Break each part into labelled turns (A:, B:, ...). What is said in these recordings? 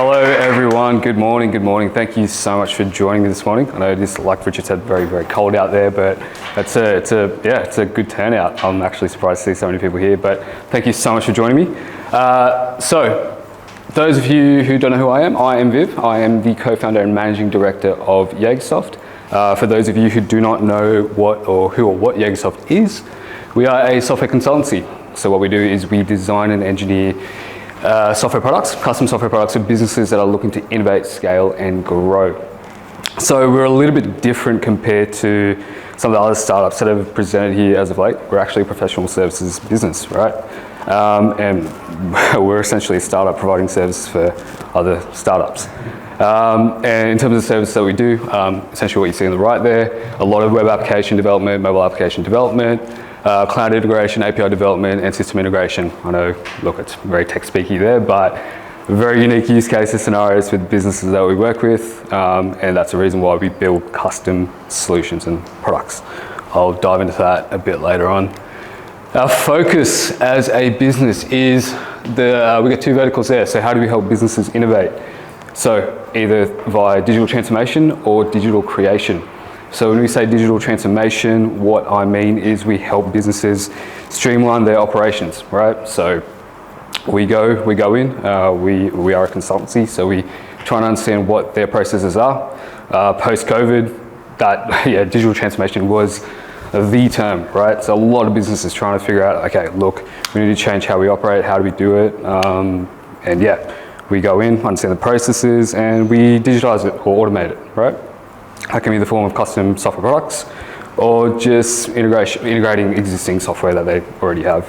A: Hello everyone, good morning, good morning. Thank you so much for joining me this morning. I know it is, like Richard said, very, very cold out there, but it's a good turnout. I'm actually surprised to see so many people here, but thank you so much for joining me. So, those of you who don't know who I am Viv. I am the co-founder and managing director of Jaegersoft. For those of you who do not know what Jaegersoft is, we are a software consultancy. So what we do is we design and engineer software products, custom software products for businesses that are looking to innovate, scale, and grow. So we're a little bit different compared to some of the other startups that have presented here as of late. We're actually a professional services business, right? And we're essentially a startup providing services for other startups. And in terms of the services that we do, essentially what you see on the right there, a lot of web application development, mobile application development, cloud integration, API development, and system integration. I know, look, it's very tech-speaky there, but very unique use cases, scenarios with businesses that we work with, and that's the reason why we build custom solutions and products. I'll dive into that a bit later on. Our focus as a business is, we got two verticals there, so how do we help businesses innovate? So either via digital transformation or digital creation. So when we say digital transformation, what I mean is we help businesses streamline their operations, right? So we go in, we are a consultancy, so we try and understand what their processes are. Post-COVID, digital transformation was the term, right? So a lot of businesses trying to figure out, okay, look, we need to change how we operate, how do we do it? We go in, understand the processes, and we digitize it or automate it, right? That can be in the form of custom software products or just integrating existing software that they already have.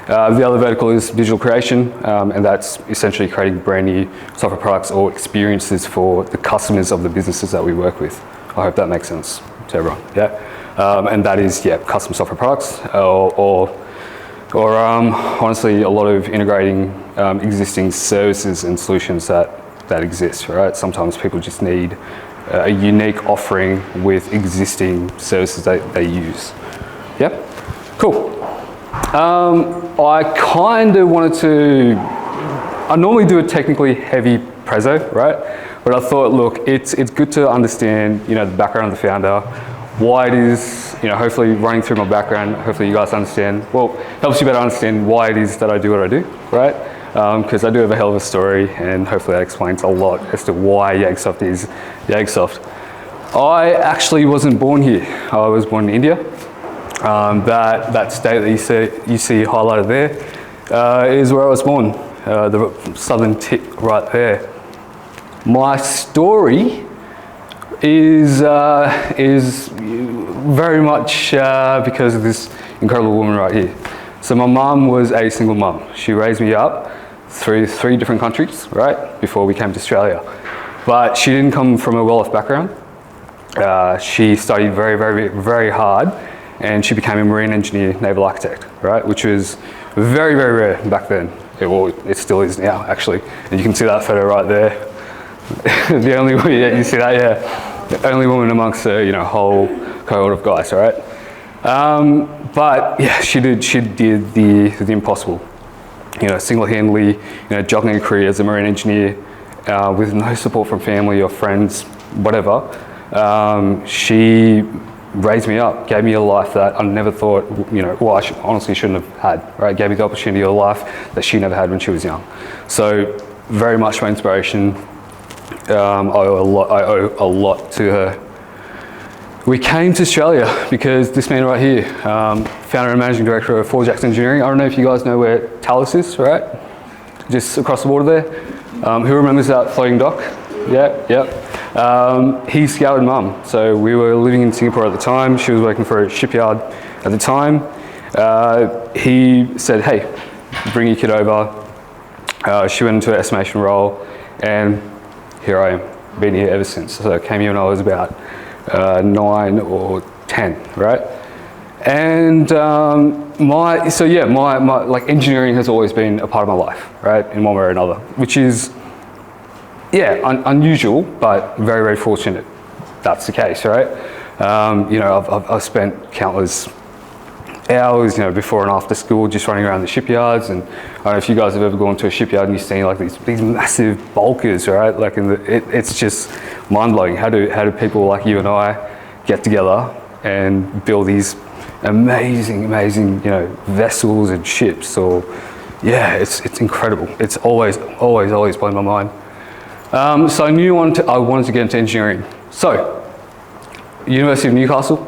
A: The other vertical is digital creation, and that's essentially creating brand new software products or experiences for the customers of the businesses that we work with. I hope that makes sense to everyone, and that is, custom software products or honestly, a lot of integrating existing services and solutions that exist, right? Sometimes people just need a unique offering with existing services that they use. Yeah, cool. I kind of wanted to, I normally do a technically heavy preso, right? But I thought, look, it's good to understand, the background of the founder, why it is, hopefully running through my background, hopefully you guys understand, helps you better understand why it is that I do what I do, right? Because I do have a hell of a story, and hopefully that explains a lot as to why Jaegersoft is Jaegersoft. I actually wasn't born here. I was born in India. That state that you see highlighted there is where I was born, the southern tip right there. My story is very much because of this incredible woman right here. So my mum was a single mum. She raised me up through 3 different countries, right, before we came to Australia. But she didn't come from a well-off background. She studied very, very, very hard, and she became a marine engineer, naval architect, right, which was very, very rare back then. It still is now, actually. And you can see that photo right there. The only woman, you see that, the only woman amongst a whole cohort of guys, all right? But yeah, she did the impossible. Single-handedly, juggling a career as a marine engineer with no support from family or friends, whatever. She raised me up, gave me a life that I never thought, I honestly shouldn't have had, right? Gave me the opportunity of a life that she never had when she was young. So very much my inspiration. I owe a lot to her. We came to Australia because this man right here, founder and managing director of Forge Engineering. I don't know if you guys know where Tallis is, right? Just across the border there. Who remembers that floating dock? Yeah. He scouted mum. So we were living in Singapore at the time. She was working for a shipyard at the time. He said, hey, bring your kid over. She went into an estimation role, and here I am, been here ever since. So I came here when I was about 9 or 10, right? And my engineering has always been a part of my life, right, in one way or another, which is, unusual, but very, very fortunate that's the case, right? I've spent countless hours, you know, before and after school, just running around the shipyards. And I don't know if you guys have ever gone to a shipyard and you've seen like these massive bulkers, right? Like it's just mind blowing. How do people like you and I get together and build these amazing, you know, vessels and ships? Or yeah, it's incredible. It's always blown my mind. So I knew I wanted to get into engineering. So University of Newcastle.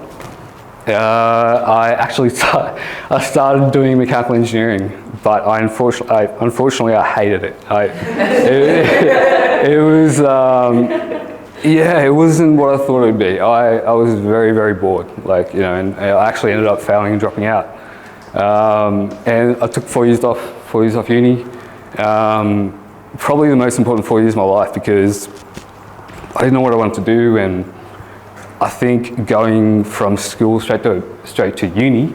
A: I actually started doing mechanical engineering, but unfortunately I hated it. It was it wasn't what I thought it would be. I was very bored, like, you know, and I actually ended up failing and dropping out. And I took 4 years off uni. Probably the most important 4 years of my life, because I didn't know what I wanted to do, and I think going from school straight to uni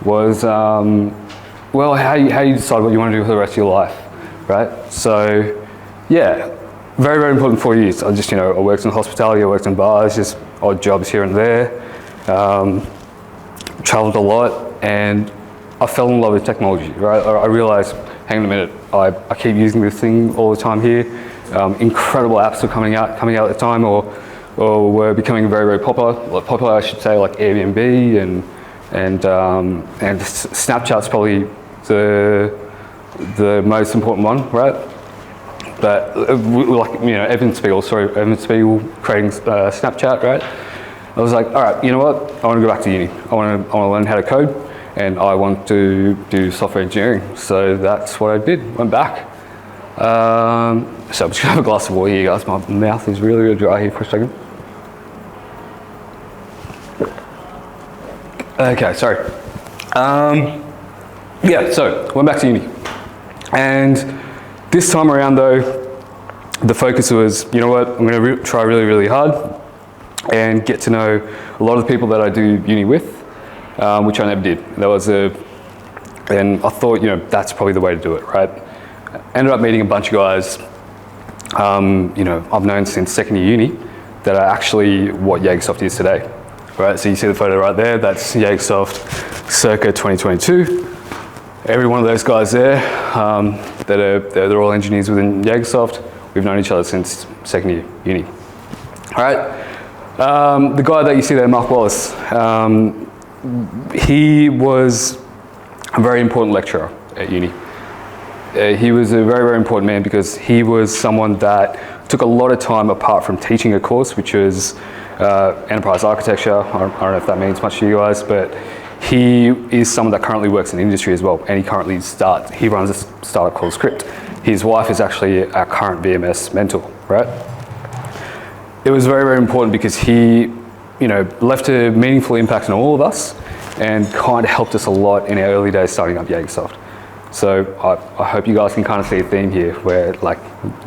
A: was, well, how you decide what you want to do for the rest of your life, right? So, yeah, very important 4 years. I just, you know, I worked in hospitality, I worked in bars, just odd jobs here and there, traveled a lot, and I fell in love with technology, right? I realized, hang on a minute, I keep using this thing all the time here. Incredible apps were coming out at the time, or were becoming very popular, I should say, like Airbnb and Snapchat's probably the most important one, right? But like, you know, Evan Spiegel creating Snapchat, right? I was like, all right, you know what? I want to go back to uni. I want to learn how to code, and I want to do software engineering. So that's what I did. Went back. So I'm just gonna have a glass of water here, guys. My mouth is really dry here for a second. Okay, sorry. Yeah, so went back to uni. And this time around though, the focus was, you know what, I'm gonna try really hard and get to know a lot of the people that I do uni with, which I never did. And I thought, you know, that's probably the way to do it, right? Ended up meeting a bunch of guys, you know, I've known since second year uni, that are actually what Jaegersoft is today. Right, so you see the photo right there, that's Jaegersoft circa 2022. Every one of those guys there, they're all engineers within Jaegersoft. We've known each other since second year uni. All right, the guy that you see there, Mark Wallace, he was a very important lecturer at uni. He was a very important man, because he was someone that took a lot of time apart from teaching a course, which was enterprise architecture. I don't know if that means much to you guys, but he is someone that currently works in industry as well, and he runs a startup called Script. His wife is actually our current VMS mentor, right? It was very important because he, you know, left a meaningful impact on all of us and kind of helped us a lot in our early days starting up Jaegersoft. So I hope you guys can kind of see a theme here where, like,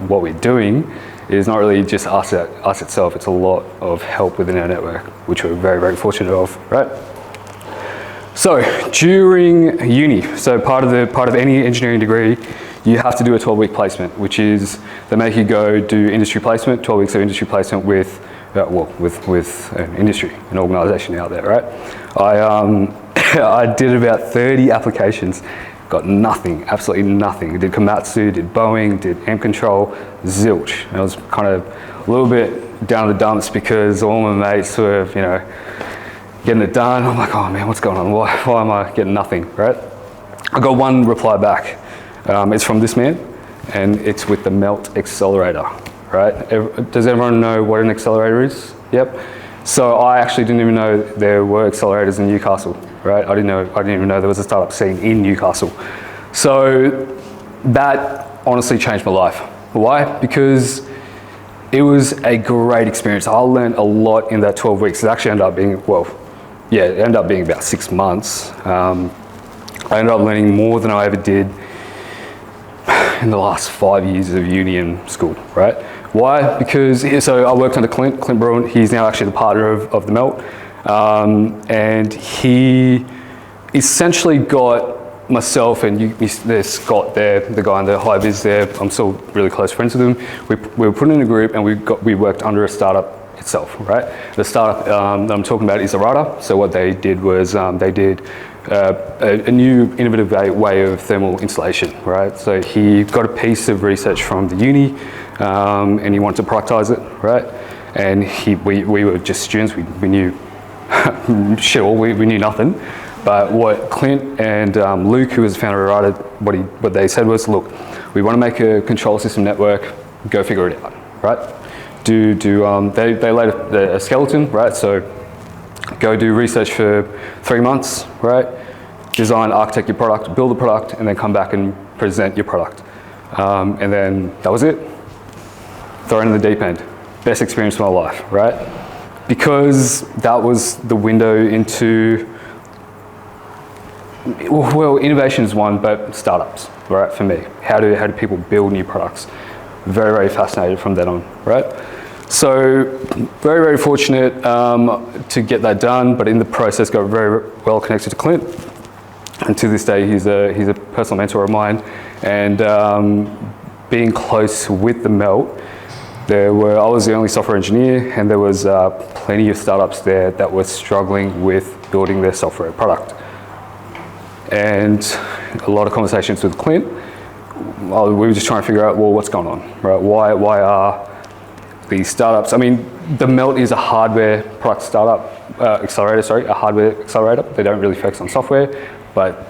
A: what we're doing is not really just us itself, it's a lot of help within our network, which we're very fortunate of, right? So during uni, so part of any engineering degree, you have to do a 12-week placement, which is, they make you go do industry placement, 12 weeks of industry placement with an industry, an organization out there, right? I did about 30 applications, got nothing, absolutely nothing. I did Komatsu, did Boeing, did M Control, zilch. And I was kind of a little bit down the dumps because all my mates were, you know, getting it done. I'm like, oh man, what's going on? Why am I getting nothing, right? I got one reply back. It's from this man, and it's with the Melt Accelerator, right? Does everyone know what an accelerator is? Yep. So I actually didn't even know there were accelerators in Newcastle, right? I didn't even know there was a startup scene in Newcastle. So that honestly changed my life. Why? Because it was a great experience. I learned a lot in that 12 weeks. It actually ended up being, it ended up being about 6 months. I ended up learning more than I ever did in the last 5 years of uni and school, right? Why? Because, so I worked under Clint Bruin. He's now actually the partner of the Melt. And he essentially got myself and there's Scott there, the guy in the high vis there. I'm still really close friends with him. We were put in a group and we worked under a startup itself, right? The startup that I'm talking about is Arata. So what they did was they did a new innovative way of thermal insulation, right? So he got a piece of research from the uni, and he wanted to productize it, right? And we were just students, we knew, sure, we knew nothing. But what Clint and Luke, who was the founder of Rada, what they said was, look, we want to make a control system network, go figure it out, right? They laid a skeleton, right? So go do research for 3 months, right? Design, architect your product, build the product, and then come back and present your product. And then that was it. Thrown in the deep end. Best experience of my life, right? Because that was the window into, well, innovation is one, but startups, right, for me. How do people build new products? Very, very fascinated from then on, right? So very, very fortunate to get that done, but in the process got very well connected to Clint. And to this day, he's a personal mentor of mine. And being close with the melt, I was the only software engineer, and there was plenty of startups there that were struggling with building their software product. And a lot of conversations with Clint, we were just trying to figure out, well, what's going on, right? Why are these startups? I mean, the Melt is a hardware product accelerator, a hardware accelerator. They don't really focus on software, but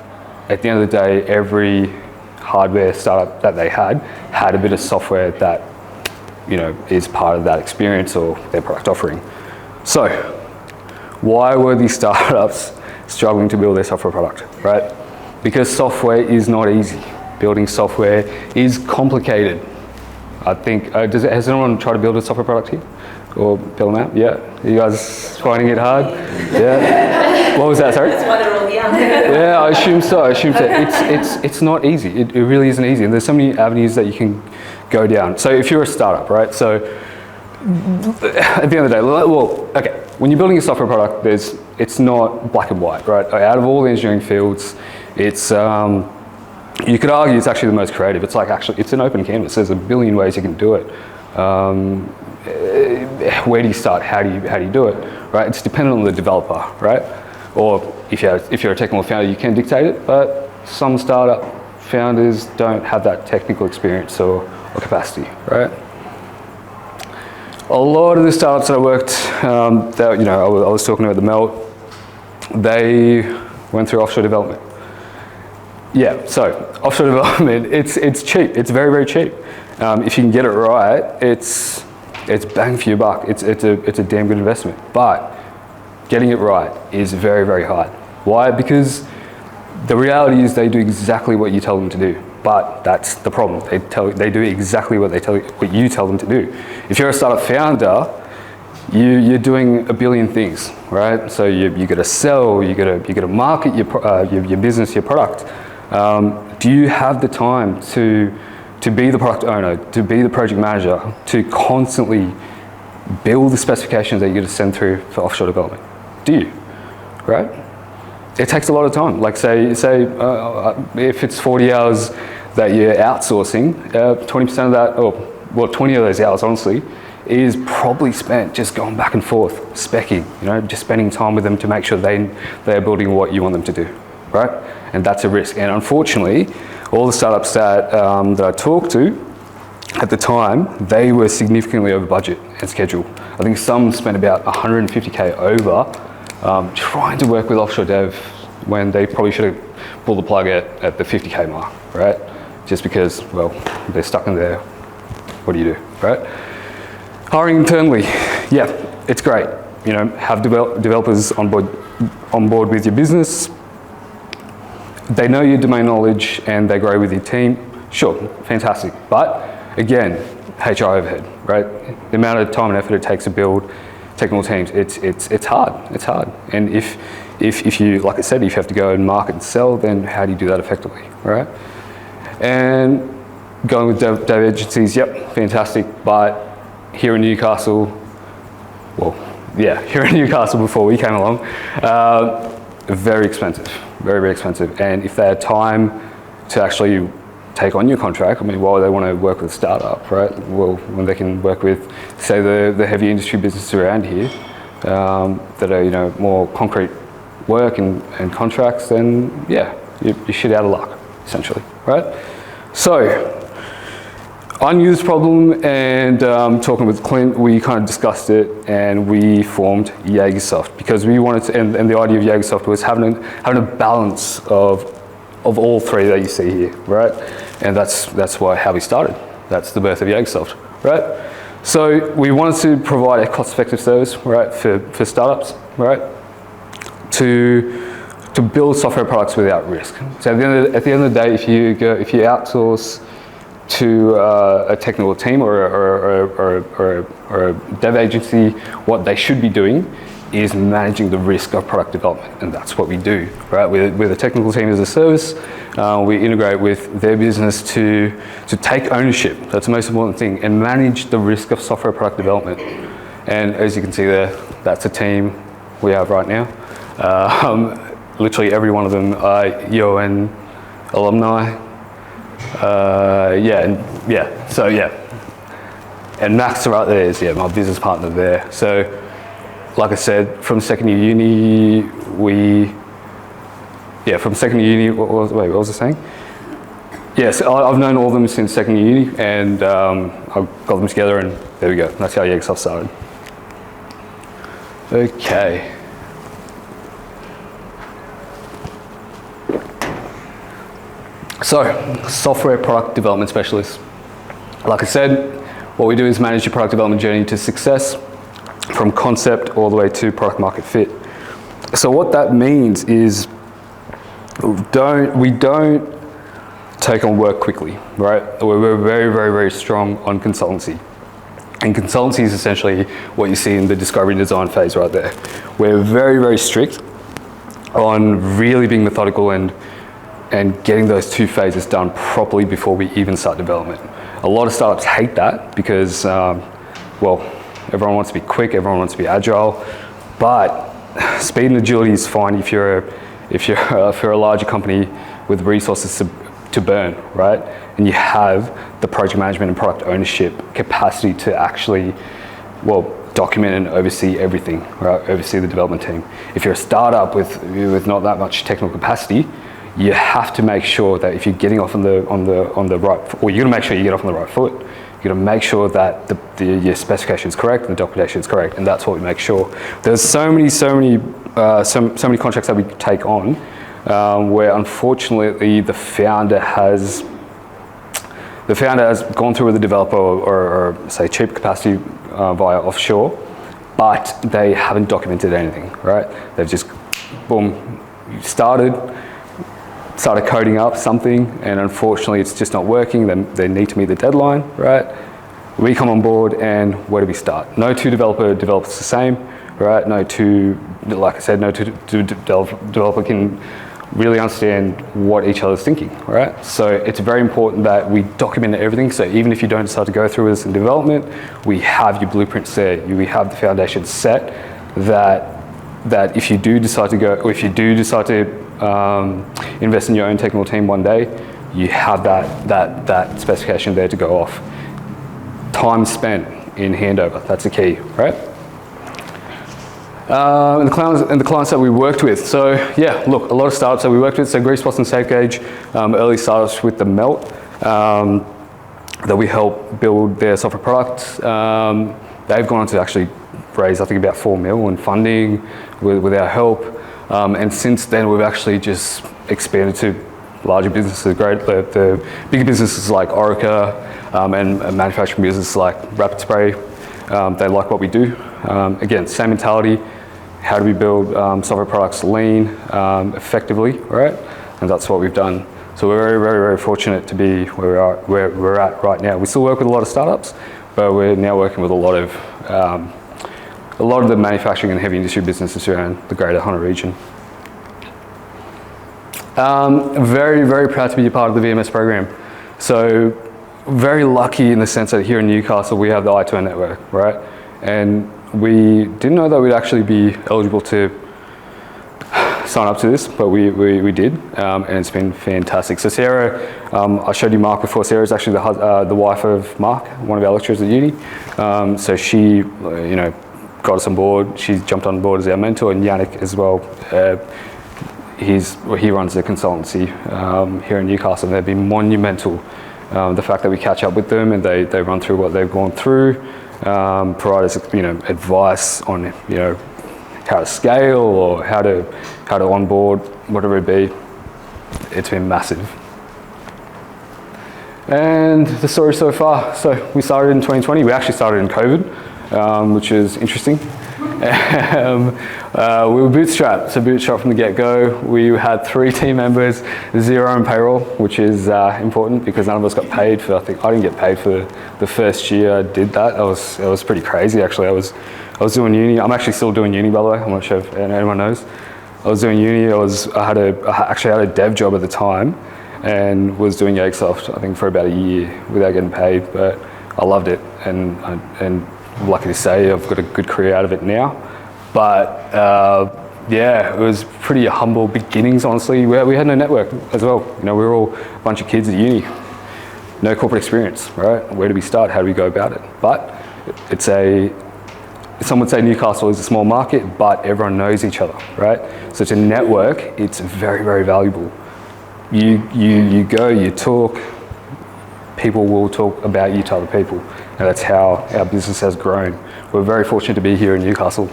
A: at the end of the day, every hardware startup that they had a bit of software that, you know, is part of that experience or their product offering. So, why were these startups struggling to build their software product, right? Because software is not easy. Building software is complicated. I think, has anyone tried to build a software product here? Or build an app? Yeah? You guys finding it hard? Yeah? What was that, sorry?
B: That's why they're all young.
A: Yeah, I assume so. It's not easy. It really isn't easy. And there's so many avenues that you can go down. So if you're a startup, right? So at the end of the day, well, okay, when you're building a software product, it's not black and white, right? Out of all the engineering fields, it's, you could argue it's actually the most creative. It's like it's an open canvas. There's a billion ways you can do it. Where do you start? How do you do it? Right? It's dependent on the developer, right? Or if you're a technical founder, you can dictate it. But some startup founders don't have that technical experience or capacity, right? A lot of the startups that I worked, I was talking about the Melt, they went through offshore development. Yeah, so offshore development, it's cheap. It's very, very cheap. If you can get it right, it's bang for your buck. It's a damn good investment. But getting it right is very, very hard. Why? Because the reality is they do exactly what you tell them to do. But that's the problem. They do exactly what you tell them to do. If you're a startup founder, you're doing a billion things, right? So you got to sell, you got to market your business, your product. Do you have the time to be the product owner, to be the project manager, to constantly build the specifications that you're going to send through for offshore development? Do you, right? It takes a lot of time. Like say if it's 40 hours that you're outsourcing, 20% of that, or 20 of those hours, honestly, is probably spent just going back and forth, speccing, just spending time with them to make sure they are building what you want them to do, right? And that's a risk. And unfortunately, all the startups that I talked to at the time, they were significantly over budget and schedule. I think some spent about 150K over trying to work with offshore dev when they probably should have pulled the plug at the 50K mark, right? Just because, well, they're stuck in there. What do you do, right? Hiring internally, yeah, it's great. Have developers on board with your business. They know your domain knowledge and they grow with your team. Sure, fantastic. But again, HR overhead, right? The amount of time and effort it takes to build technical teams, it's hard. It's hard. And if you, like I said, if you have to go and market and sell, then how do you do that effectively, right? And going with dev agencies, yep, fantastic. But here in Newcastle, here in Newcastle before we came along, very expensive, very, very expensive. And if they had time to actually take on your contract, why would they want to work with a startup, right? Well, when they can work with, say, the heavy industry businesses around here that are, more concrete work and contracts, then yeah, you're shit out of luck, essentially, right? So, I knew this problem, and talking with Clint, we kind of discussed it, and we formed Jaegersoft because we wanted to, and the idea of Jaegersoft was having a balance of all three that you see here, right? And that's how we started. That's the birth of Jaegersoft, right? So we wanted to provide a cost-effective service, right, for startups, right, to build software products without risk. So at the end of the day, if you outsource to a technical team or a dev agency, what they should be doing is managing the risk of product development, and that's what we do, right? With a technical team as a service, we integrate with their business to take ownership. That's the most important thing, and manage the risk of software product development. And as you can see there, that's a team we have right now. Literally every one of them are UON alumni. And Max right there is my business partner there. So, like I said, from second year uni, what was I saying? Yes, I've known all of them since second year uni, and I got them together, and there we go. That's how Jaegersoft started. Okay. So, software product development specialist. Like I said, what we do is manage your product development journey to success, from concept all the way to product market fit. So what that means is we don't take on work quickly, right? We're very, very, very strong on consultancy. And consultancy is essentially what you see in the discovery and design phase right there. We're very, very strict on really being methodical and getting those two phases done properly before we even start development. A lot of startups hate that because, everyone wants to be quick, everyone wants to be agile, but speed and agility is fine if you're a larger company with resources to burn, right? And you have the project management and product ownership capacity to actually, document and oversee everything, right? Oversee the development team. If you're a startup with not that much technical capacity, you have to make sure that if you're getting off on the right, or you're gonna make sure you get off on the right foot. You're gonna make sure that your specification is correct and the documentation is correct, and that's what we make sure. There's so many contracts that we take on where unfortunately the founder has gone through with the developer or say cheap capacity via offshore, but they haven't documented anything, right? They've just started coding up something, and unfortunately it's just not working. They need to meet the deadline, right? We come on board, and where do we start? No two developers the same, right? No two developer can really understand what each other's thinking, right? So it's very important that we document everything. So even if you don't decide to go through with this in development, we have your blueprints there. We have the foundation set that if you do decide to go, or if you do decide to invest in your own technical team one day, you have that specification there to go off. Time spent in handover, that's the key, right? And the clients that we worked with. So yeah, look, a lot of startups that we worked with. So Greasepots and SafeGauge, early startups with the Melt that we help build their software products. They've gone on to actually raise, I think, about 4 million in funding with our help. And since then, we've actually just expanded to larger businesses, the bigger businesses like Orica and manufacturing businesses like Rapid Spray. They like what we do. Again, same mentality. How do we build software products lean, effectively, right? And that's what we've done. So we're very, very, very fortunate to be where we're at right now. We still work with a lot of startups, but we're now working with a lot of the manufacturing and heavy industry businesses around the Greater Hunter region. Very, very proud to be a part of the VMS program. So very lucky in the sense that here in Newcastle we have the I2N network, right? And we didn't know that we'd actually be eligible to sign up to this, but we did, and it's been fantastic. So Sarah, I showed you Mark before. Sarah's actually the wife of Mark, one of our lecturers at uni. So she, got us on board. She jumped on board as our mentor, and Yannick as well. He runs a consultancy here in Newcastle, and they've been monumental. The fact that we catch up with them and they run through what they've gone through, provide us advice on how to scale or how to onboard, whatever it be. It's been massive. And the story so far. So we started in 2020. We actually started in COVID, which is interesting. We were bootstrapped, so bootstrapped from the get-go. We had 3 team members, 0 in payroll, which is important because none of us got paid for. I didn't get paid for the first year I did that. It was pretty crazy actually. I was doing uni. I'm actually still doing uni, by the way. I'm not sure if anyone knows. I was doing uni. I actually had a dev job at the time, and was doing Jaegersoft, I think, for about a year without getting paid, but I loved it, and lucky to say I've got a good career out of it now. But yeah, it was pretty humble beginnings, honestly. We had no network as well. We were all a bunch of kids at uni, no corporate experience, right? Where do we start? How do we go about it? But some would say Newcastle is a small market, but everyone knows each other, right? So to network, it's very, very valuable. You go, you talk, people will talk about you to other people. And that's how our business has grown. We're very fortunate to be here in Newcastle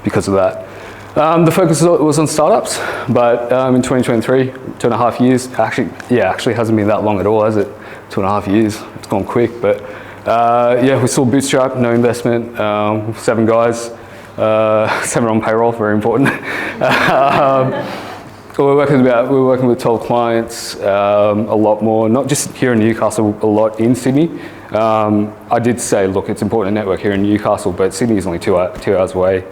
A: because of that. The focus was on startups, but in 2023, 2.5 years, actually hasn't been that long at all, has it? 2.5 years, it's gone quick, but yeah, we're still bootstrapped, no investment, 7 guys, 7 on payroll, very important. We're working with 12 clients, a lot more, not just here in Newcastle, a lot in Sydney. I did say, look, it's important to network here in Newcastle, but Sydney is only 2 hours away.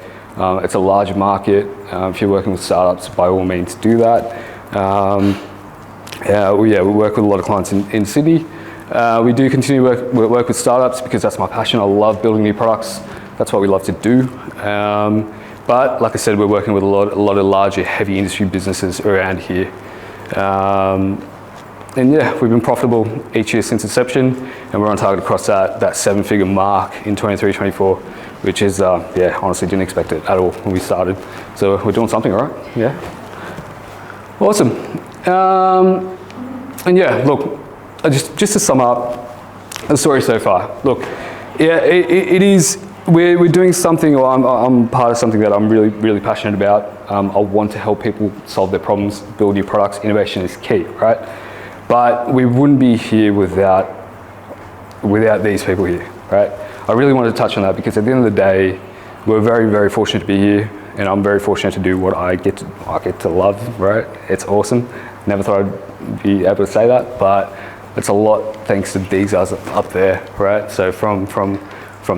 A: It's a large market. If you're working with startups, by all means do that. We work with a lot of clients in Sydney. We do continue to work with startups because that's my passion. I love building new products. That's what we love to do. But like I said, we're working with a lot of larger, heavy industry businesses around here. And yeah, we've been profitable each year since inception, and we're on target to cross that 7-figure mark in 23, 24, which is, honestly didn't expect it at all when we started. So we're doing something, right? Yeah. Awesome. And yeah, look, just to sum up the story so far. Look, yeah, it is. We're doing something, or I'm part of something that I'm really, really passionate about. I want to help people solve their problems, build new products. Innovation is key, right? But we wouldn't be here without these people here, right? I really wanted to touch on that because at the end of the day, we're very, very fortunate to be here, and I'm very fortunate to do what I get to love, right? It's awesome. Never thought I'd be able to say that, but it's a lot thanks to these guys up there, right? So from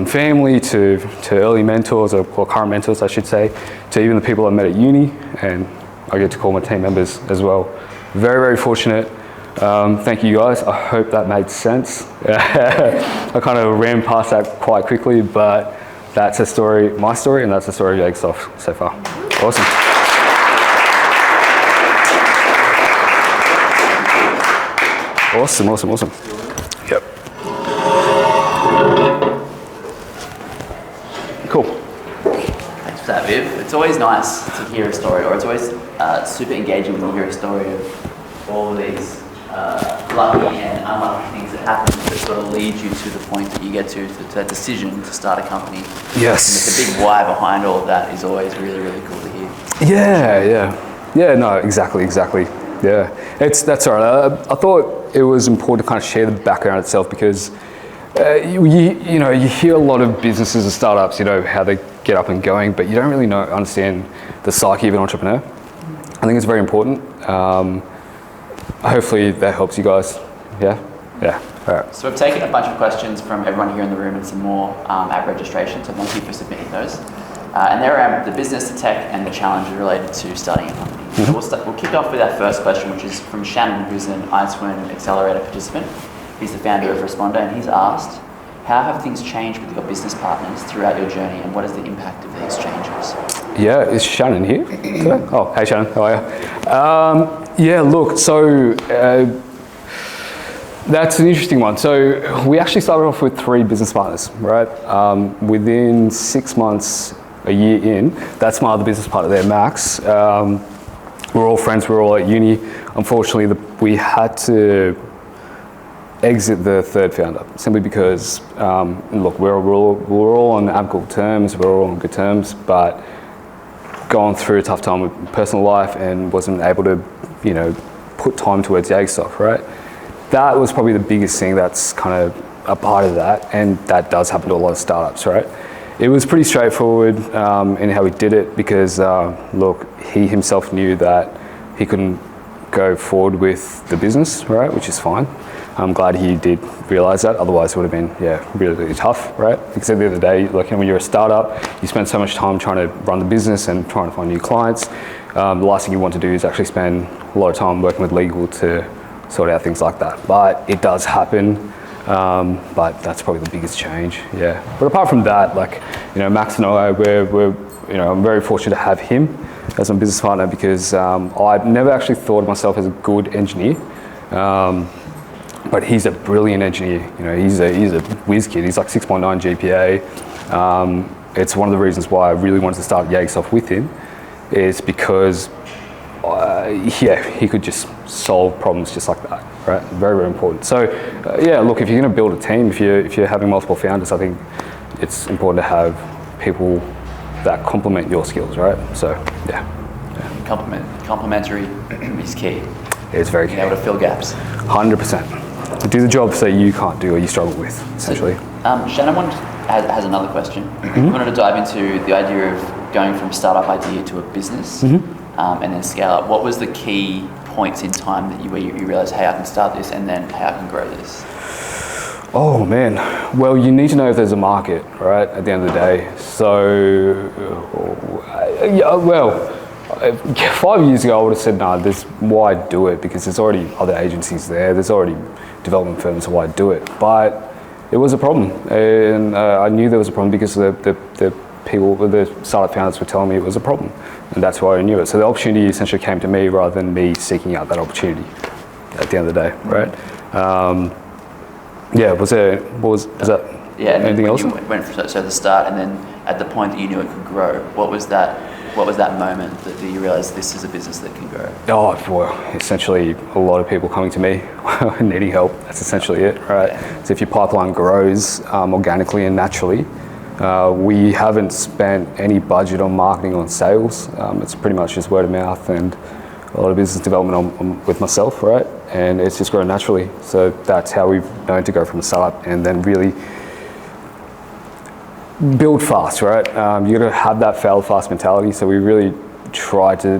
A: family to early mentors or current mentors, I should say, to even the people I met at uni, and I get to call my team members as well. Very, very fortunate. Thank you guys. I hope that made sense. I kind of ran past that quite quickly, but that's a story, my story, and that's the story of Jaegersoft so far. Awesome. Awesome. Yep. Cool.
B: Thanks for that, Viv. It's always nice to hear a story, or it's always super engaging when you hear a story of all of these lucky and unlucky things that happen that sort of lead you to the point that you get to that decision to start a company.
A: Yes.
B: And the big why behind all of that is always really, really cool to hear.
A: Yeah, no, exactly. Yeah, that's all right. I thought it was important to kind of share the background itself because you hear a lot of businesses and startups, how they get up and going, but you don't really understand the psyche of an entrepreneur. I think it's very important. Hopefully that helps you guys. Yeah. All right.
B: So we've taken a bunch of questions from everyone here in the room and some more at registration. So thank you for submitting those. And they're around the business, the tech, and the challenges related to starting a company.
A: Mm-hmm.
B: So we'll kick off with our first question, which is from Shannon, who's an iTwin Accelerator participant. He's the founder of Responder, and he's asked, how have things changed with your business partners throughout your journey, and what is the impact of these changes?
A: Yeah, is Shannon here today? Oh, hey Shannon, how are you? Yeah, look, so that's an interesting one. So we actually started off with 3 business partners, right? Within 6 months, a year in. That's my other business partner there, Max. We're all friends, we're all at uni. Unfortunately, we had to exit the third founder simply because, look, we're all on amicable terms, we're all on good terms, but gone through a tough time with personal life and wasn't able to, put time towards Jaegersoft, right? That was probably the biggest thing that's kind of a part of that, and that does happen to a lot of startups, right? It was pretty straightforward in how we did it because, look, he himself knew that he couldn't go forward with the business, right, which is fine. I'm glad he did realise that, otherwise it would have been, really, really tough, right? Because at the end of the day, like, when you're a startup, you spend so much time trying to run the business and trying to find new clients. The last thing you want to do is actually spend a lot of time working with legal to sort out things like that. But it does happen, but that's probably the biggest change, yeah. But apart from that, like, Max and I, I'm very fortunate to have him as my business partner because I've never actually thought of myself as a good engineer. But he's a brilliant engineer. He's a whiz kid. He's like 6.9 GPA. It's one of the reasons why I really wanted to start Jaegersoft with him, is because, he could just solve problems just like that, right? Very, very important. So, look, if you're going to build a team, if you're having multiple founders, I think it's important to have people that complement your skills, right? So, yeah.
B: Complementary is key.
A: It's very key.
B: Being able to fill gaps.
A: 100%. Do the jobs that you can't do or you struggle with, essentially.
B: So, Shannon has another question. We wanted to dive into the idea of going from startup idea to a business and then scale up. What was the key points in time that where you realised, hey, I can start this, and then, hey, I can grow this?
A: Oh man, well, you need to know if there's a market, right, at the end of the day. So, 5 years ago I would have said, no, why do it? Because there's already other agencies there, there's already development firms, so why do it? But it was a problem, and I knew there was a problem because the people, the startup founders were telling me it was a problem, and that's why I knew it. So the opportunity essentially came to me rather than me seeking out that opportunity at the end of the day, right? Was that anything else?
B: You went from the start, and then at the point that you knew it could grow, what was that moment that you realised this is a business that can grow?
A: Oh, well, essentially a lot of people coming to me needing help. That's essentially it, right? Yeah. So if your pipeline grows organically and naturally, we haven't spent any budget on marketing, on sales. It's pretty much just word of mouth and a lot of business development with myself, right? And it's just grown naturally. So that's how we've known to go from a startup and then really build fast, right? You got to have that fail fast mentality. So we really try to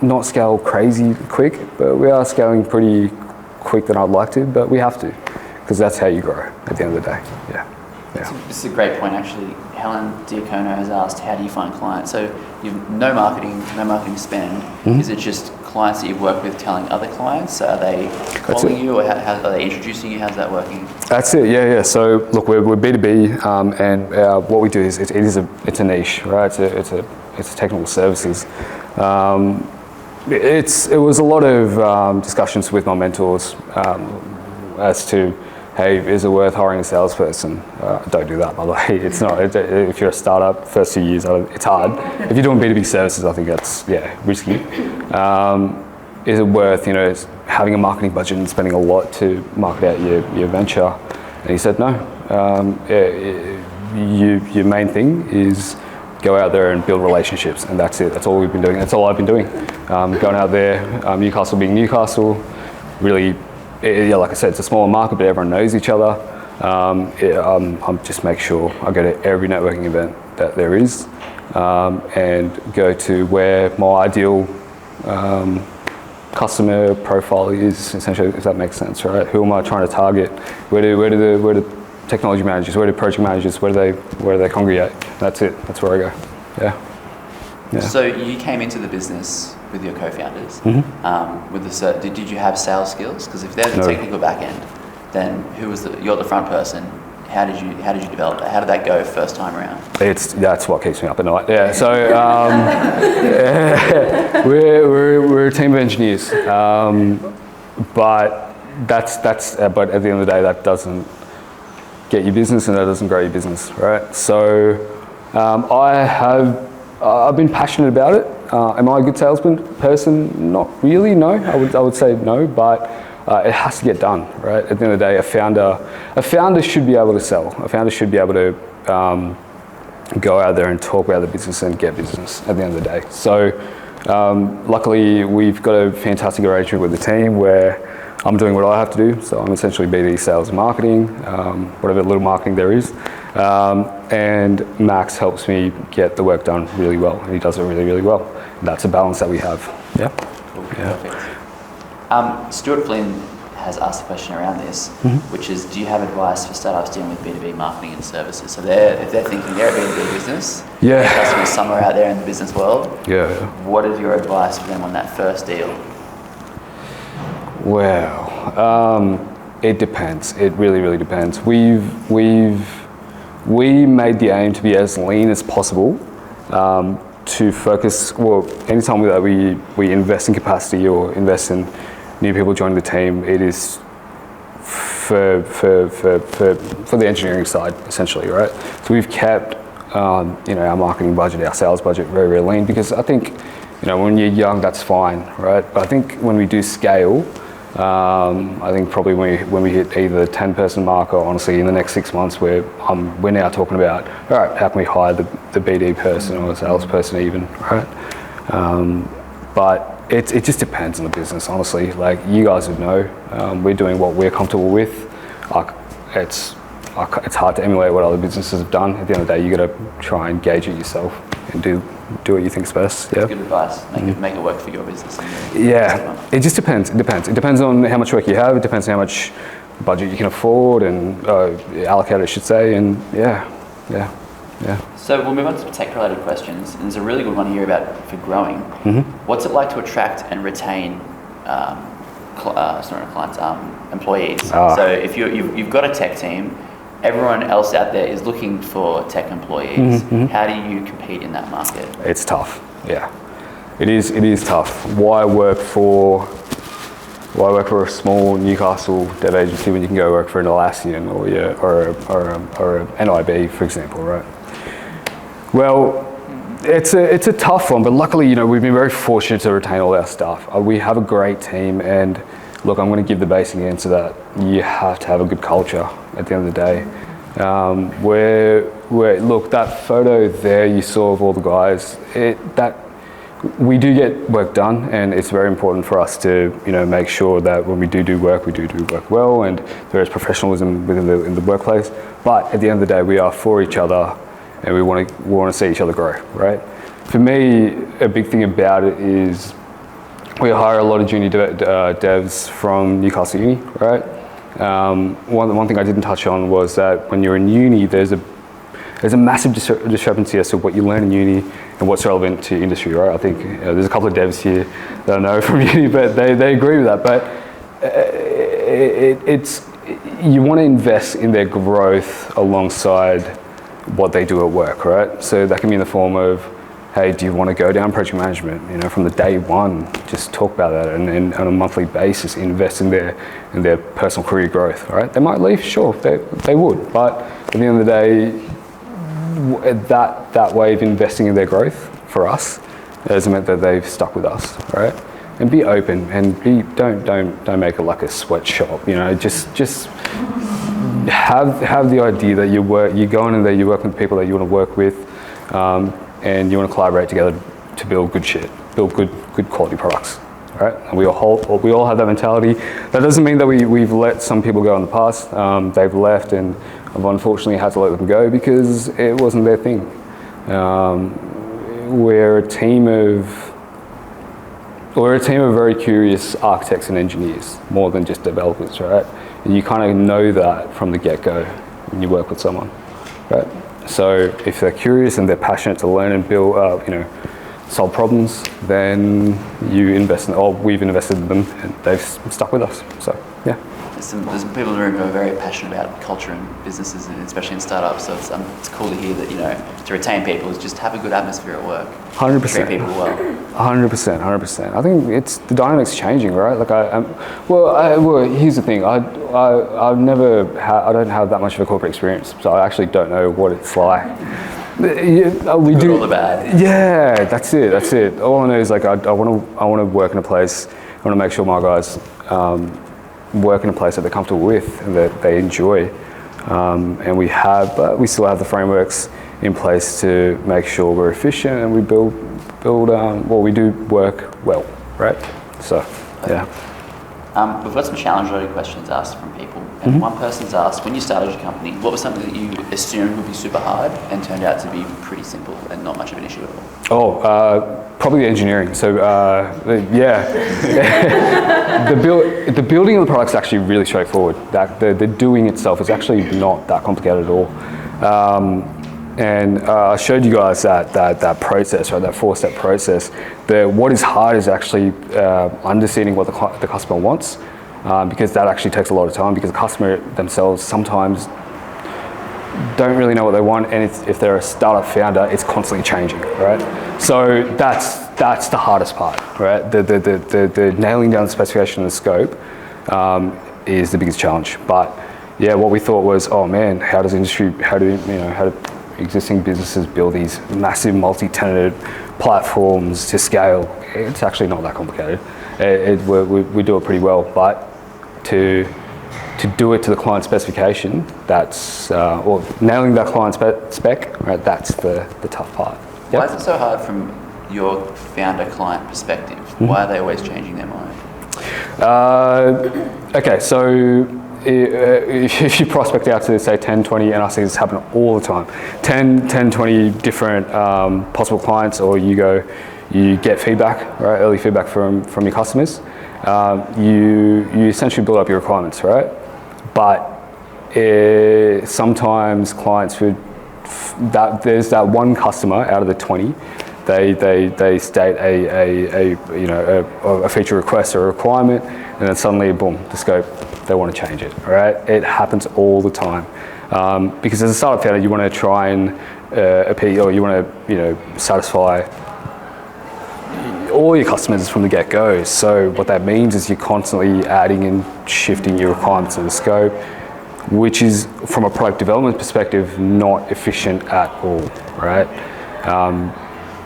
A: not scale crazy quick, but we are scaling pretty quick than I'd like to, but we have to, because that's how you grow at the end of the day. Yeah.
B: This is a great point, actually. Helen Diacono has asked, how do you find clients? So you've no marketing spend. Is it just clients that you've worked with telling other clients? Are they calling you, or how are they introducing you? How's that working?
A: That's it. Yeah. So look, we're B2B, and what we do is it's a niche, right? It's technical services. It was a lot of discussions with my mentors as to, hey, is it worth hiring a salesperson? Don't do that, by the way. It's not. If you're a startup, first 2 years, it's hard. If you're doing B2B services, I think that's, risky. Is it worth, having a marketing budget and spending a lot to market out your venture? And he said, no. Your main thing is go out there and build relationships, and that's it. That's all we've been doing. That's all I've been doing. Going out there, Newcastle being Newcastle, really. Like I said, it's a smaller market, but everyone knows each other. I'm just make sure I go to every networking event that there is, and go to where my ideal customer profile is, essentially, if that makes sense, right? Who am I trying to target? Where do the technology managers, where do project managers, where do they congregate? That's it. That's where I go. Yeah.
B: So you came into the business with your co-founders. Did you have sales skills? Because if they're the technical back end, then you're the front person. How did you develop that? How did that go first time around? That's what keeps me up at night. Yeah. So we're a team of engineers, but but at the end of the day, that doesn't get your business and that doesn't grow your business, right? So
A: I've been passionate about it. Am I a good person? Not really, no. I would say no, but it has to get done, right? At the end of the day, a founder should be able to sell. A founder should be able to go out there and talk about the business and get business at the end of the day. So luckily, we've got a fantastic arrangement with the team where I'm doing what I have to do. So I'm essentially BD sales and marketing, whatever little marketing there is. And Max helps me get the work done really well, and he does it really, really well. And that's a balance that we have. Yeah.
B: Cool. Yeah. Perfect. Stuart Flynn has asked a question around this, which is, do you have advice for startups dealing with B2B marketing and services? So if they're thinking they're a B2B business, their customers somewhere out there in the business world, what is your advice for them on that first deal?
A: Well, it depends. It really, really depends. We made the aim to be as lean as possible, to focus. Well, anytime that we invest in capacity or invest in new people joining the team, it is for the engineering side, essentially, right? So we've kept our marketing budget, our sales budget very, very lean, because I think, when you're young, that's fine, right? But I think when we do scale, I think probably when we hit either the 10-person mark, or honestly in the next 6 months, we're now talking about, all right, how can we hire the BD person or the salesperson even, right? But it just depends on the business, honestly. Like, you guys would know, we're doing what we're comfortable with. It's hard to emulate what other businesses have done. At the end of the day, you got to try and gauge it yourself and do what you think's best. Yeah.
B: That's good advice. Make it work for your business.
A: It just depends. It depends on how much work you have. It depends on how much budget you can afford and allocate, I should say. And yeah.
B: So we'll move on to tech-related questions. And there's a really good one here about for growing. What's it like to attract and retain employees? So if you've got a tech team, everyone else out there is looking for tech employees. How do you compete in that market?
A: It's tough. Yeah, it is tough. Why work for a small Newcastle dev agency when you can go work for an Atlassian or an NIB, for example, right? Well, it's a tough one, but luckily, we've been very fortunate to retain all our staff. We have a great team, and look, I'm going to give the basic answer that you have to have a good culture at the end of the day. Look, that photo there you saw of all the guys, we do get work done, and it's very important for us to make sure that when we do work, we do work well, and there is professionalism in the workplace. But at the end of the day, we are for each other, and we want to see each other grow, right? For me, a big thing about it is we hire a lot of junior devs from Newcastle Uni, right? One thing I didn't touch on was that when you're in uni, there's a massive discrepancy as to what you learn in uni and what's relevant to industry, right? I think there's a couple of devs here that I know from uni, but they agree with that. But you want to invest in their growth alongside what they do at work, right? So that can be in the form of, hey, do you want to go down project management? From the day one, just talk about that, and on a monthly basis, invest in their personal career growth. Right? They might leave, sure, they would, but at the end of the day, that way of investing in their growth for us has meant that they've stuck with us, right? And be open, and don't make it like a sweatshop. Just have the idea that you go in there, you work with people that you want to work with. And you want to collaborate together to build good shit, build good quality products, right? And we all have that mentality. That doesn't mean that we've let some people go in the past. They've left, and I've unfortunately had to let them go because it wasn't their thing. We're a team of very curious architects and engineers, more than just developers, right? And you kind of know that from the get-go when you work with someone, right? So if they're curious and they're passionate to learn and build, solve problems, then we've invested in them, and they've stuck with us. So yeah.
B: There's people in the room who are very passionate about culture and businesses, and especially in startups. So it's cool to hear that to retain people is just have a good atmosphere at work.
A: 100%.
B: Treat people well.
A: 100%. I think it's the dynamic's changing, right? Like here's the thing. I don't have that much of a corporate experience, so I actually don't know what it's like. We
B: Good
A: do
B: or the bad.
A: Yeah, that's it. All I know is like I want to work in a place. I want to make sure my guys work in a place that they're comfortable with and that they enjoy. And we still have the frameworks in place to make sure we're efficient and we build. We do work well, right? So, yeah.
B: We've got some challenge-related questions asked from people. And one person's asked, when you started your company, what was something that you assumed would be super hard and turned out to be pretty simple and not much of an issue at all?
A: Probably the engineering. So, the building of the product is actually really straightforward. The doing itself is actually not that complicated at all. And I showed you guys that process, right? That 4-step process. What is hard is actually understanding what the customer wants, because that actually takes a lot of time. Because the customer themselves sometimes don't really know what they want, and if they're a startup founder, it's constantly changing, right? So that's the hardest part, right? The nailing down the specification and the scope is the biggest challenge. But yeah, what we thought was, oh man, how do existing businesses build these massive multi-tenanted platforms to scale? It's actually not that complicated. We do it pretty well, but to do it to the client specification, that's or nailing that client spec, right? That's the tough part. Yep.
B: Why is it so hard from your founder-client perspective? Why are they always changing their mind?
A: Okay, so if you prospect out to say 10, 20, and I see this happen all the time, 10, 20 different possible clients, or you get feedback, right? Early feedback from your customers. You essentially build up your requirements, right? But sometimes clients there's that one customer out of the 20, they state a feature request or a requirement, and then suddenly, boom, the scope, they want to change it, right? It happens all the time. Because as a startup founder, you want to try and appeal, or you want to satisfy all your customers from the get-go. So what that means is you're constantly adding and shifting your requirements to the scope, which is, from a product development perspective, not efficient at all, right?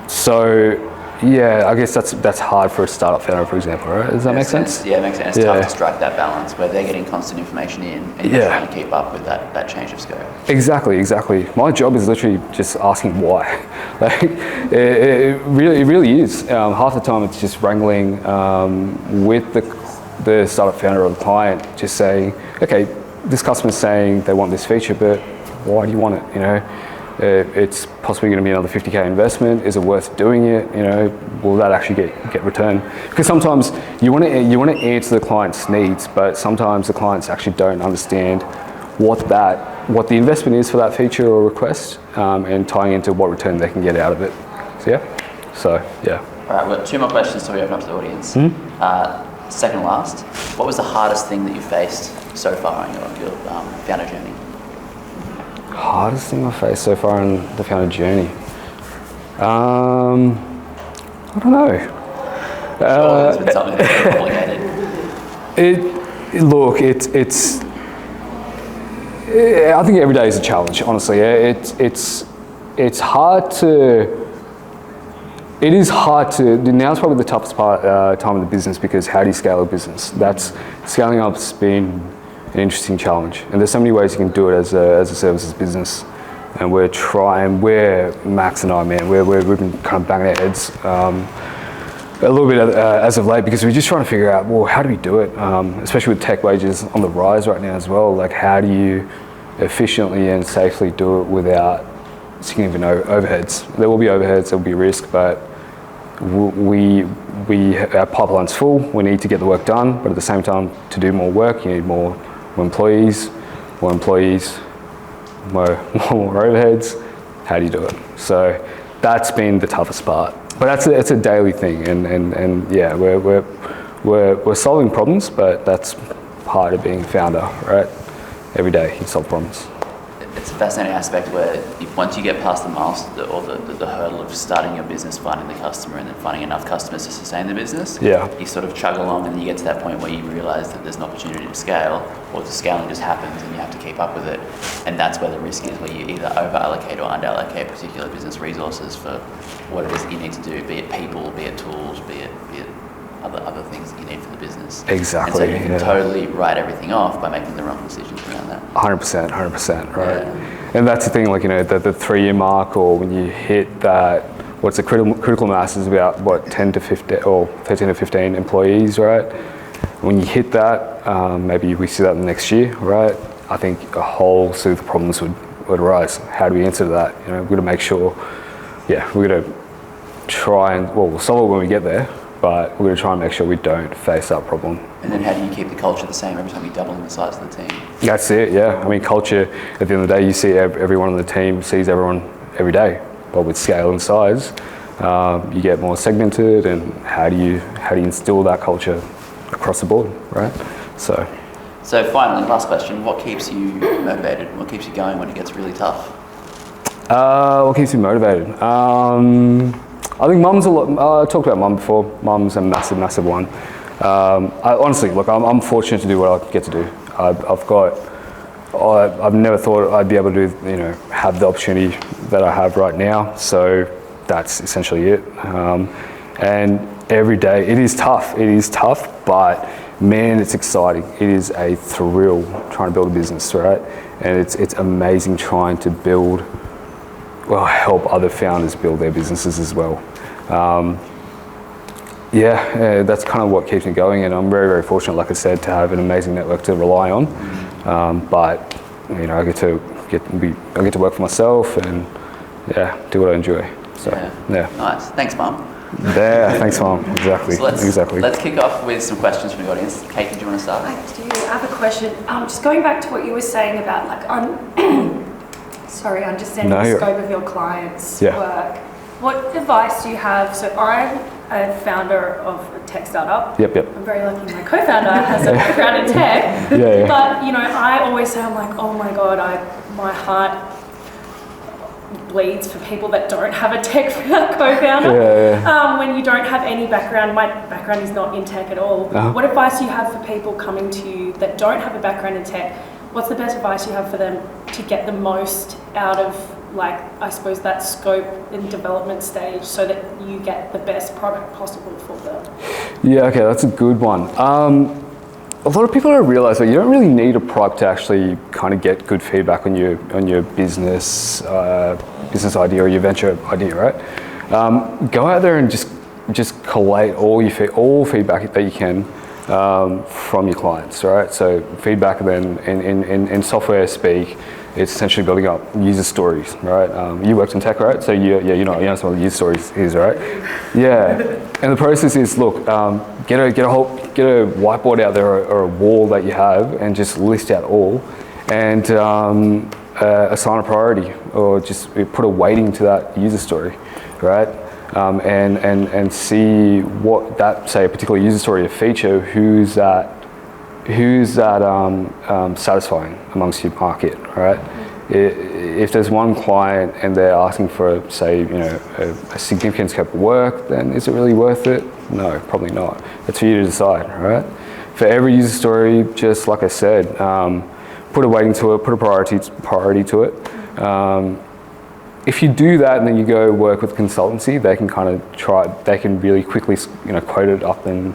A: So yeah, I guess that's hard for a startup founder, for example, right? Does that make sense?
B: Yeah, it makes sense. It's tough to strike that balance where they're getting constant information in and you're trying to keep up with that change of scope. Exactly.
A: My job is literally just asking why. Like, it really is. Half the time it's just wrangling with the startup founder or the client, just saying, okay, this customer's saying they want this feature, but why do you want it? It's possibly going to be another 50K investment. Is it worth doing it? Will that actually get returned? Because sometimes you want to answer the client's needs, but sometimes the clients actually don't understand what the investment is for that feature or request, and tying into what return they can get out of it. So yeah.
B: All right, we've got 2 more questions so we open up to the audience. Second last, what was the hardest thing that you faced so far in your founder journey?
A: Hardest thing I faced so far in the founder journey? I don't know.
B: It's been something that's complicated.
A: I think every day is a challenge, honestly. It's hard to. It is hard to. Now it's probably the toughest time of the business, because how do you scale a business? Scaling up's been an interesting challenge, and there's so many ways you can do it as a services business. And Max and I, man, we've been kind of banging our heads a little bit as of late, because we're just trying to figure out, well, how do we do it? Especially with tech wages on the rise right now as well. Like, how do you efficiently and safely do it without significant overheads? There will be overheads, there will be risk, but our pipeline's full. We need to get the work done, but at the same time, to do more work, you need more employees, more overheads. How do you do it? So that's been the toughest part. But it's a daily thing, and yeah, we're solving problems, but that's part of being a founder, right? Every day you solve problems.
B: it's a fascinating aspect where once you get past the milestone or the hurdle of starting your business, finding the customer, and then finding enough customers to sustain the business, you sort of chug along, and then you get to that point where you realise that there's an opportunity to scale, or the scaling just happens and you have to keep up with it. And that's where the risk is, where you either over-allocate or under-allocate particular business resources for what it is that you need to do, be it people, be it tools, be it other things that you need for the business.
A: Exactly.
B: And so you can totally write everything off by making the wrong decisions around that.
A: 100%, right?
B: Yeah.
A: And that's the thing, like, the 3-year mark, or when you hit that, what's the critical mass is about, 10 to 15 or 13 to 15 employees, right? When you hit that, maybe we see that in the next year, right? I think a whole slew of problems would arise. How do we answer to that? We're going to make sure, we're going to try and, we'll solve it when we get there, but we're going to try and make sure we don't face that problem.
B: And then how do you keep the culture the same every time you double in the size of the team?
A: That's it, yeah. I mean, culture, at the end of the day, you see everyone on the team sees everyone every day. But with scale and size, you get more segmented, and how do you instill that culture across the board, right? So
B: finally, last question, what keeps you motivated? What keeps you going when it gets really tough?
A: What keeps you motivated? I think mum's a lot. I talked about mum before. Mum's a massive one. Honestly, look, I'm fortunate to do what I get to do. I've never thought I'd be able to have the opportunity that I have right now. So that's essentially it. And every day, it is tough, but man, it's exciting. It is a thrill trying to build a business, right? And it's amazing trying to help other founders build their businesses as well. That's kind of what keeps me going, and I'm very, very fortunate, like I said, to have an amazing network to rely on. But I get to work for myself and do what I enjoy. So
B: nice. Thanks, Mum.
A: Yeah, thanks, Mum. Exactly.
B: So let's kick off with some questions from the audience. Kate, did you want to start?
C: I do. I have a question. Just going back to what you were saying about understanding the scope of your clients' work. What advice do you have? So I'm a founder of a tech startup.
A: Yep.
C: I'm very lucky my co-founder has a background in tech. But I always say, I'm like, oh my God, my heart bleeds for people that don't have a tech co-founder. When you don't have any background, my background is not in tech at all. What advice do you have for people coming to you that don't have a background in tech? What's the best advice you have for them to get the most out of, I suppose, that scope and development stage, so that you get the best product possible for them?
A: Yeah, okay, that's a good one. A lot of people don't realize that you don't really need a product to actually kind of get good feedback on your business idea or your venture idea, right? Go out there and just collate all feedback that you can from your clients, right? So feedback then in software speak, it's essentially building up user stories, right? You worked in tech, right? So you know what user stories is, right? Yeah. And the process is, look, get a whiteboard out there or a wall that you have, and just list out all, and assign a priority, or just put a weighting to that user story, right? And see what that, say, a particular user story, a feature, who's that satisfying amongst your market, right? If there's one client and they're asking for, say, a significant scope of work, then is it really worth it? No, probably not. It's for you to decide, right? For every user story, just like I said, put a weighting to it, put a priority to it. If you do that and then you go work with consultancy, they can they can really quickly, quote it up and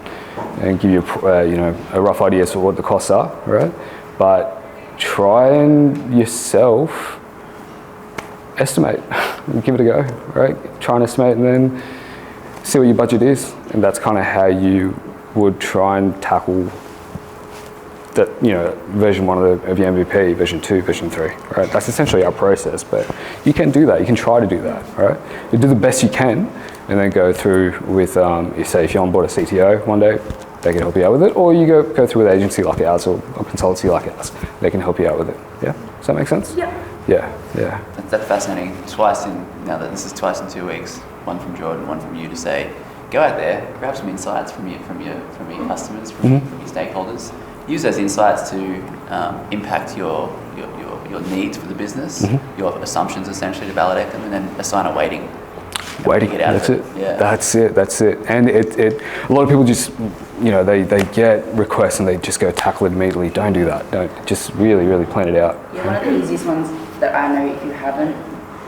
A: give you a rough idea as to what the costs are, right? But try and yourself estimate, give it a go, right? Try and estimate, and then see what your budget is, and that's kind of how you would try and tackle that, version 1 of your MVP, version 2, version 3, right? That's essentially our process, but you can do that. You can try to do that, right? You do the best you can, and then go through with, if you're on board a CTO one day, they can help you out with it, or you go through with an agency like ours or a consultancy like ours. They can help you out with it. Yeah, does that make sense? Yeah.
B: That's fascinating. This is twice in 2 weeks. One from Jordan, one from you, to say, go out there, grab some insights from your customers, from your stakeholders, use those insights to impact your needs for the business, your assumptions essentially to validate them, and then assign a weighting.
A: That's it.
B: Yeah.
A: That's it. And it a lot of people just, they get requests and they just go tackle it immediately. Don't do that. Don't, just really plan it out.
D: Yeah, one of the easiest ones that I know, if you haven't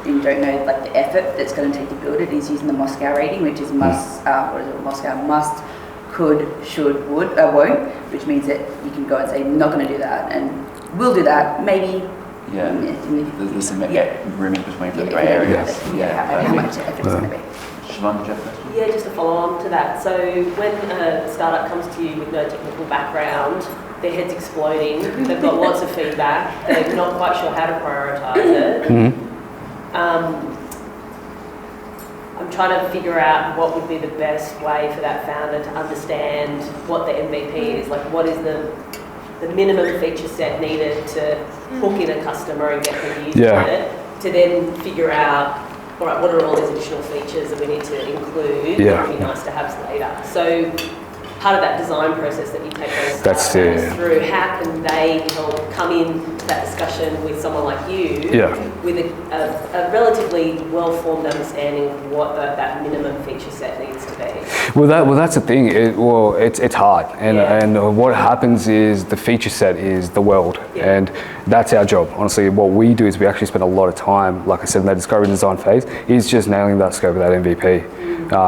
D: and don't know like the effort that's going to take to build it, is using the Moscow rating, which is Moscow must, could, should, would, won't, which means that you can go and say, not going to do that, and will do that, maybe.
B: Yeah, there's some room in between for the grey areas.
D: How much effort it's going to be.
B: Siobhan, did you have a question?
E: Yeah, just to follow on to that. So when a startup comes to you with no technical background, their head's exploding, they've got lots of feedback, they're not quite sure how to prioritise it. I'm trying to figure out what would be the best way for that founder to understand what the MVP is, like what is the minimum feature set needed to hook in a customer and get them using it, to then figure out, all right, what are all these additional features that we need to include that would be nice to have later. So part of that design process that you take those startups through, how can they help come in to that discussion with someone like you with a relatively well-formed understanding of what that minimum feature set needs to be?
A: Well, that's the thing. It's hard, and what happens is the feature set is the world, and that's our job. Honestly, what we do is we actually spend a lot of time, like I said, in that discovery design phase, is just nailing that scope of that MVP.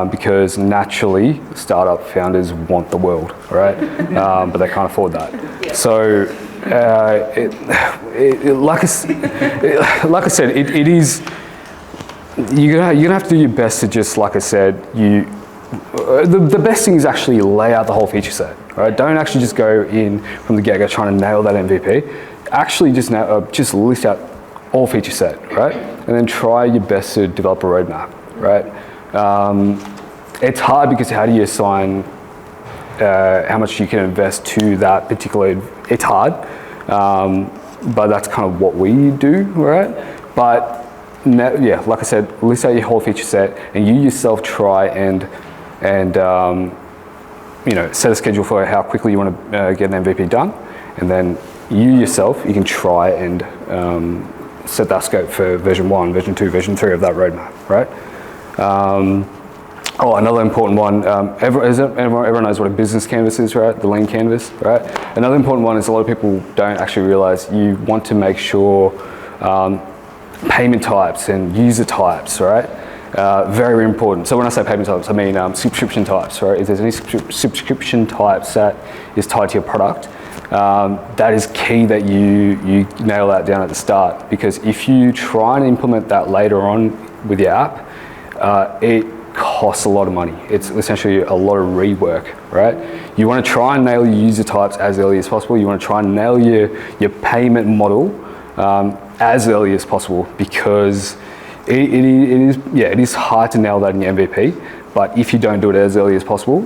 A: Because naturally, startup founders want the world, right? But they can't afford that. So, like I said, it is. You're gonna have to do your best to just, like I said, the best thing is actually lay out the whole feature set, right? Don't actually just go in from the get-go trying to nail that MVP. Actually, just list out all feature set, right? And then try your best to develop a roadmap, right? It's hard because how do you assign how much you can invest to that particular, it's hard, but that's kind of what we do, right? But like I said, list out your whole feature set, and you yourself try and set a schedule for how quickly you want to get an MVP done, and then you can try and set that scope for version 1, version 2, version 3 of that roadmap, right? Another important one, everyone knows what a business canvas is, right? The lean canvas, right? Another important one is a lot of people don't actually realize you want to make sure payment types and user types, right? Very important. So when I say payment types, I mean subscription types, right? If there's any subscription types that is tied to your product, that is key that you nail that down at the start, because if you try and implement that later on with your app, it costs a lot of money. It's essentially a lot of rework, right? You want to try and nail your user types as early as possible. You want to try and nail your payment model as early as possible, because it is hard to nail that in your MVP. But if you don't do it as early as possible,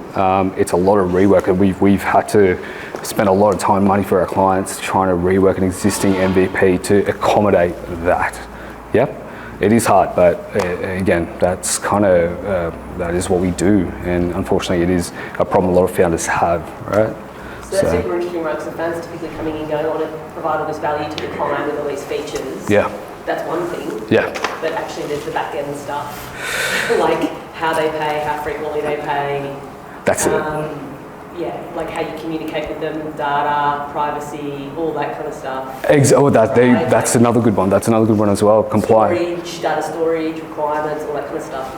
A: it's a lot of rework, and we've had to spend a lot of time and money for our clients trying to rework an existing MVP to accommodate that. Yep. It is hard, but again, that's kind of, that is what we do. And unfortunately, it is a problem a lot of founders have, right?
E: So that's super interesting, right? Because the founders typically coming in going, I want to provide all this value to the client with all these features. Yeah. That's one thing. Yeah. But actually there's the back end stuff, like how they pay, how frequently they pay.
A: That's it.
E: Like how you communicate with them, data, privacy, all that kind of stuff.
A: That's another good one. That's another good one as well.
E: Compliance. Data storage requirements, all that kind of stuff.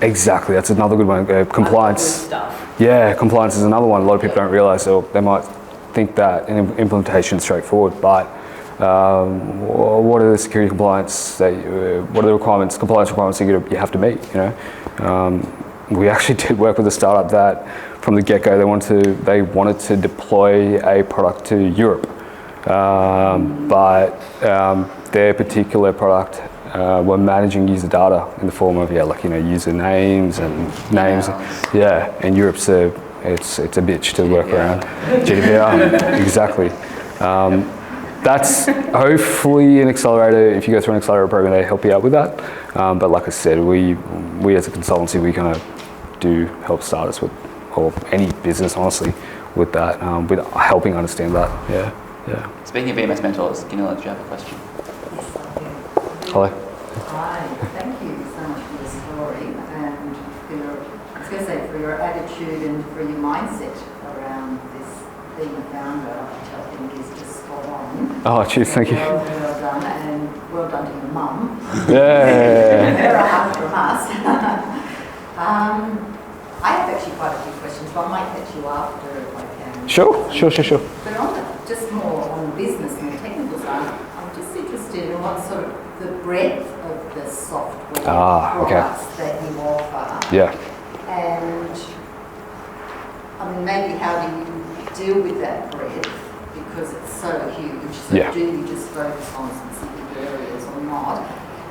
A: Exactly, that's another good one. Compliance.
E: Stuff.
A: Yeah, compliance is another one. A lot of people don't realise, so they might think that implementation is straightforward, but what are the security compliance? What are the requirements, compliance requirements that you have to meet? We actually did work with a startup that, from the get-go, they wanted to deploy a product to Europe, but their particular product were managing user data in the form of user names and names. And Europe's it's a bitch to work around. GDPR, exactly. That's hopefully an accelerator. If you go through an accelerator program, they help you out with that. But like I said, we as a consultancy, we kind of do help startups with, or any business honestly, with that, with helping understand that. Yeah.
B: Speaking of EMS mentors, Gunilla, do you have a question?
F: Yes, I do.
A: Hello.
F: Hi, thank you so much for the story and for your, I was going to say, for your attitude and for your mindset around this being a founder, which I think is just spot on.
A: Oh, cheers, thank you.
F: Well done, and well done to your mum.
A: Yeah.
F: There are half from us. I have actually quite a few questions, but I might catch you after if I can.
A: Sure.
F: But on the, just more on the business and the technical side, I'm just interested in what sort of the breadth of the software products that you offer.
A: Yeah.
F: And I mean, maybe how do you deal with that breadth? Because it's so huge. So do you just focus on specific areas or not?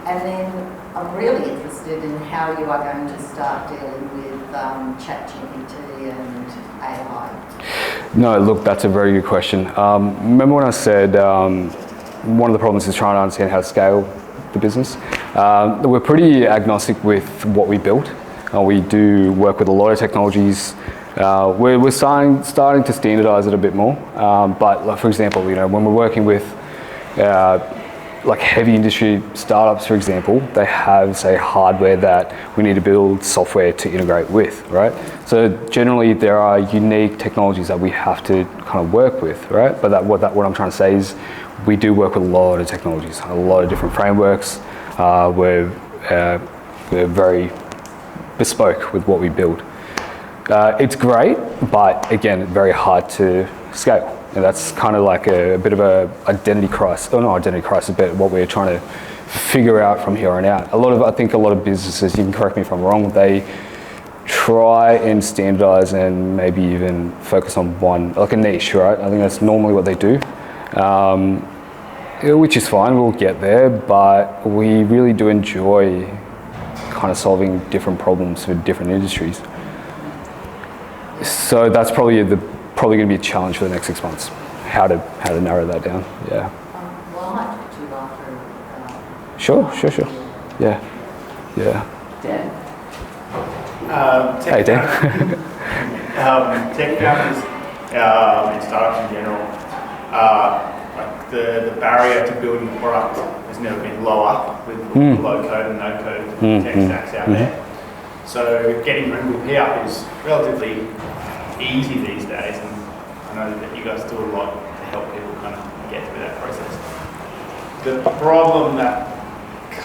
F: And then I'm really interested in how you are going to start dealing with ChatGPT and AI.
A: No, look, that's a very good question. Remember when I said one of the problems is trying to understand how to scale the business? We're pretty agnostic with what we build. We do work with a lot of technologies. We're starting to standardize it a bit more. But like, for example, when we're working with like heavy industry startups, for example, they have, say, hardware that we need to build software to integrate with, right? So generally there are unique technologies that we have to kind of work with, right? But what I'm trying to say is we do work with a lot of technologies, a lot of different frameworks. We're very bespoke with what we build. It's great, but again, very hard to scale. And that's kind of like a bit of a identity crisis, or not identity crisis, but what we're trying to figure out from here on out. I think a lot of businesses, you can correct me if I'm wrong, they try and standardize and maybe even focus on one, like a niche, right? I think that's normally what they do, which is fine, we'll get there, but we really do enjoy kind of solving different problems for different industries. So that's probably going to be a challenge for the next 6 months, how to narrow that down. Yeah.
F: Well, I might talk to you after.
A: Sure. Yeah.
B: Dan?
A: Hey, Dan.
G: Tech founders and startups in general, like the barrier to building a product has never been lower with low code and no code tech stacks out there. So getting your MVP up is relatively easy these days, and I know that you guys do a lot to help people kind of get through that process. The problem that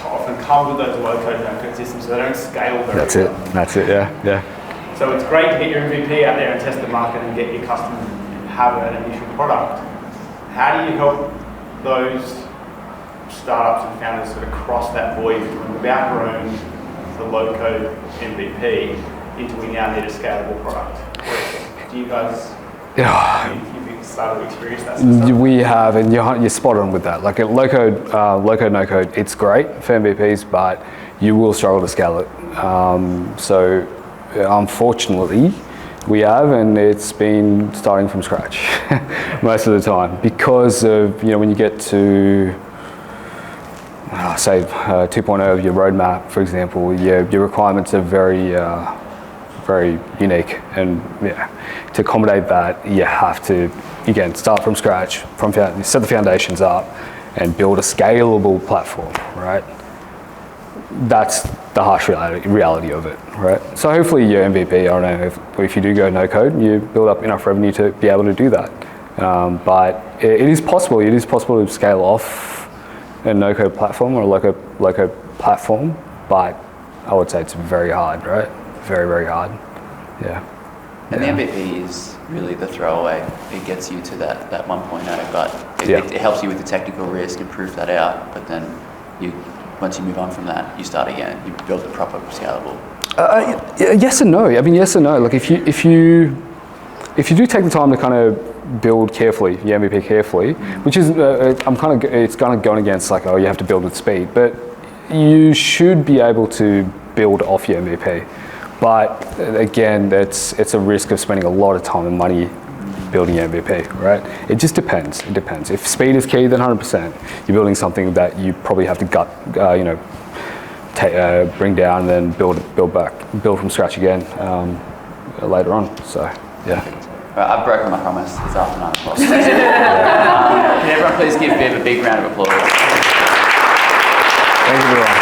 G: often comes with those low-code, no-code systems, so they don't scale very well.
A: That's it, yeah.
G: So it's great to get your MVP out there and test the market and get your customers and have an initial product. How do you help those startups and founders sort of cross that void from about growing the low-code MVP into we now need a scalable product? Do you guys, you've started to experience that sort of stuff?
A: We have, and you're spot on with that. Like low code, no code, it's great for MVPs, but you will struggle to scale it. So unfortunately, we have, and it's been starting from scratch most of the time because of, when you get to say 2.0 of your roadmap, for example, your requirements are very unique, and to accommodate that, you have to again start from scratch, set the foundations up, and build a scalable platform. Right? That's the harsh reality of it. Right? So hopefully your MVP, I don't know if you do go no code, you build up enough revenue to be able to do that. But it is possible. It is possible to scale off a no-code platform or a low-code platform, but I would say it's very hard, right? Very, very hard. Yeah.
B: And the MVP is really the throwaway. It gets you to that 1.0, but it helps you with the technical risk and prove that out. But then once you move on from that, you start again. You build a proper scalable.
A: Yes and no. I mean, yes and no. Like if you do take the time to kind of build carefully, your MVP carefully, which is it's kind of going against like, you have to build with speed, but you should be able to build off your MVP. But again, it's a risk of spending a lot of time and money building your MVP, right? It just depends. It depends. If speed is key, then 100%. You're building something that you probably have to bring down and then build from scratch again later on. So yeah.
B: Right, I've broken my promise. It's after 9 o'clock. Can everyone please give Viv a big round of applause?
A: Thank you, everyone.